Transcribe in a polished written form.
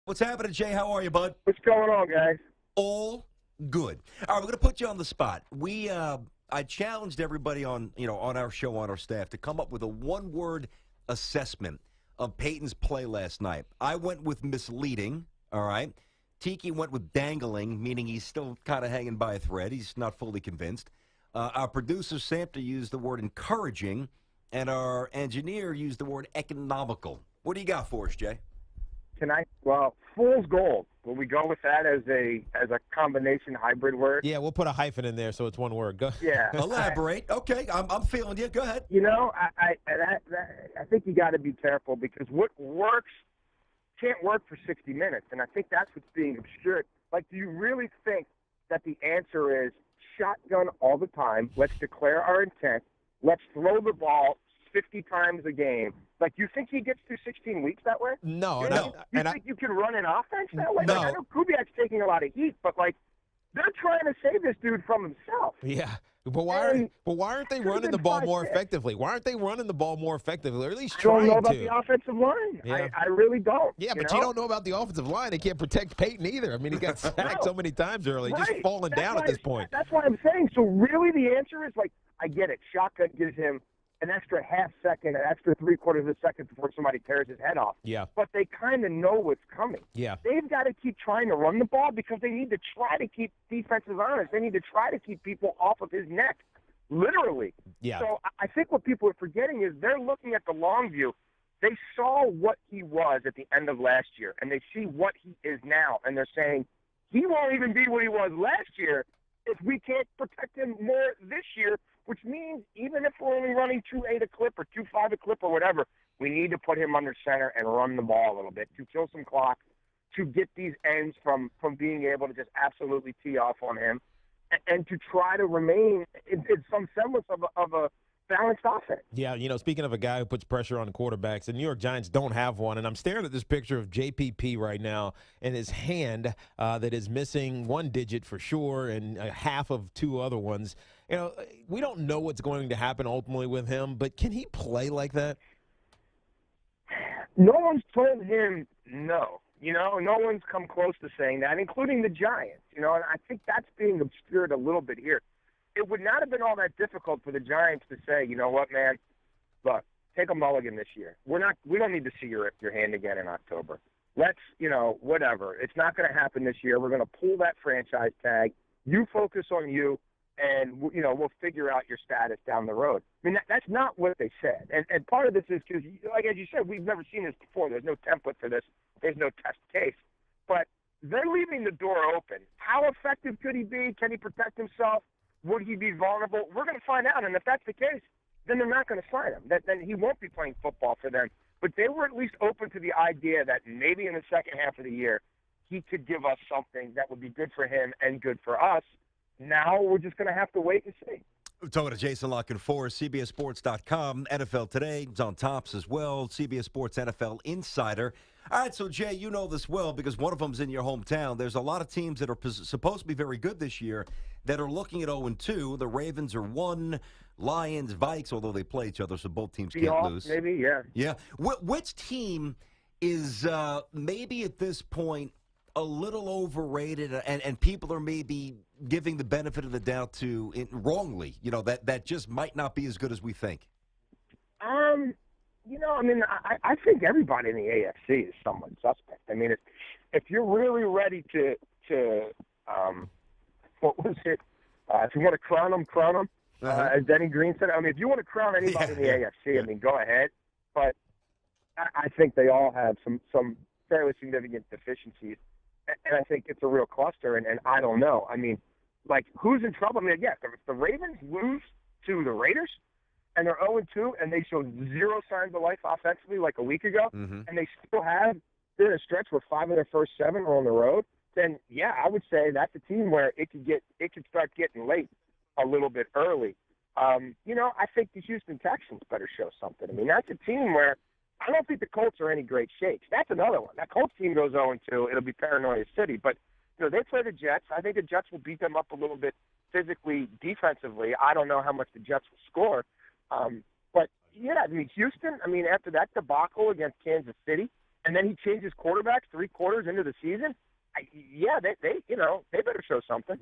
What's happening, Jay? How are you, bud? What's going on, guys? All good. All right, we're going to put you on the spot. I challenged everybody on our show, on our staff, to come up with a one-word assessment of Peyton's play last night. I went with misleading, all right? Tiki went with dangling, meaning he's still kind of hanging by a thread. He's not fully convinced. Our producer, Samter, used the word encouraging, and our engineer used the word economical. What do you got for us, Jay? Well, fool's gold. Will we go with that as a combination hybrid word? Yeah, we'll put a hyphen in there so it's one word. Go. Yeah. Elaborate. Okay, I'm feeling you. Go ahead. I think you got to be careful because what works can't work for 60 minutes, and I think that's what's being obscured. Like, do you really think that the answer is shotgun all the time? Let's declare our intent. Let's throw the ball 50 times a game. Like, you think he gets through 16 weeks that way? No. You think you can run an offense that way? No. Like, I know Kubiak's taking a lot of heat, but, like, they're trying to save this dude from himself. Yeah. But why aren't they running the ball more effectively? Why aren't they running the ball more effectively, or at least trying to? I don't know about the offensive line. Yeah. I really don't. Yeah, but you don't know about the offensive line. They can't protect Peyton either. I mean, he got sacked so many times early, just falling down at this point. That's why I'm saying. So really the answer is, like, I get it. Shotgun gives him an extra half second, an extra three-quarters of a second before somebody tears his head off. Yeah. But they kind of know what's coming. Yeah. They've got to keep trying to run the ball because they need to try to keep defenses honest. They need to try to keep people off of his neck, literally. Yeah. So I think what people are forgetting is they're looking at the long view. They saw what he was at the end of last year, and they see what he is now, and they're saying he won't even be what he was last year if we can't protect him more this year, which means even if we're only running 2.8 a clip or 2.5 a clip or whatever, we need to put him under center and run the ball a little bit to kill some clock, to get these ends from being able to just absolutely tee off on him, and to try to remain in some semblance of a balanced offense. Yeah, speaking of a guy who puts pressure on quarterbacks, the New York Giants don't have one, and I'm staring at this picture of JPP right now and his hand that is missing one digit for sure and half of two other ones. We don't know what's going to happen ultimately with him, but can he play like that? No one's told him no. No one's come close to saying that, including the Giants. And I think that's being obscured a little bit here. It would not have been all that difficult for the Giants to say, you know what, man, look, take a mulligan this year. We don't need to see your hand again in October. Let's, whatever. It's not going to happen this year. We're going to pull that franchise tag. You focus on you, and, we'll figure out your status down the road. I mean, that's not what they said. And part of this is because, like as you said, we've never seen this before. There's no template for this. There's no test case. But they're leaving the door open. How effective could he be? Can he protect himself? Would he be vulnerable? We're going to find out. And if that's the case, then they're not going to sign him. Then he won't be playing football for them. But they were at least open to the idea that maybe in the second half of the year, he could give us something that would be good for him and good for us. Now we're just going to have to wait and see. We're talking to Jason La Canfora, CBSSports.com. NFL Today is on tops as well. CBS Sports NFL Insider. All right, so, Jay, you know this well because one of them's in your hometown. There's a lot of teams that are supposed to be very good this year that are looking at 0-2. The Ravens are 1, Lions, Vikes, although they play each other, so both teams can't lose. Maybe, yeah. Yeah. Which team is maybe at this point a little overrated and people are maybe giving the benefit of the doubt to wrongly, that just might not be as good as we think? I think everybody in the AFC is somewhat suspect. I mean, if you're really ready to what was it? If you want to crown them, as Denny Green said. I mean, if you want to crown anybody in the AFC, I mean, go ahead. But I think they all have some fairly significant deficiencies. And I think it's a real cluster, and I don't know. I mean, like, who's in trouble? I mean, yes, if the Ravens lose to the Raiders and they're 0-2 and they show zero signs of life offensively like a week ago, and they still have they're in a stretch where 5 of their first 7 are on the road, then, yeah, I would say that's a team where it could start getting late a little bit early. I think the Houston Texans better show something. I mean, that's a team where I don't think the Colts are any great shakes. That's another one. That Colts team goes 0-2, it'll be Paranoia City. But, they play the Jets. I think the Jets will beat them up a little bit physically, defensively. I don't know how much the Jets will score. But, yeah, I mean, Houston, after that debacle against Kansas City, and then he changes quarterbacks 3 quarters into the season, they better show something.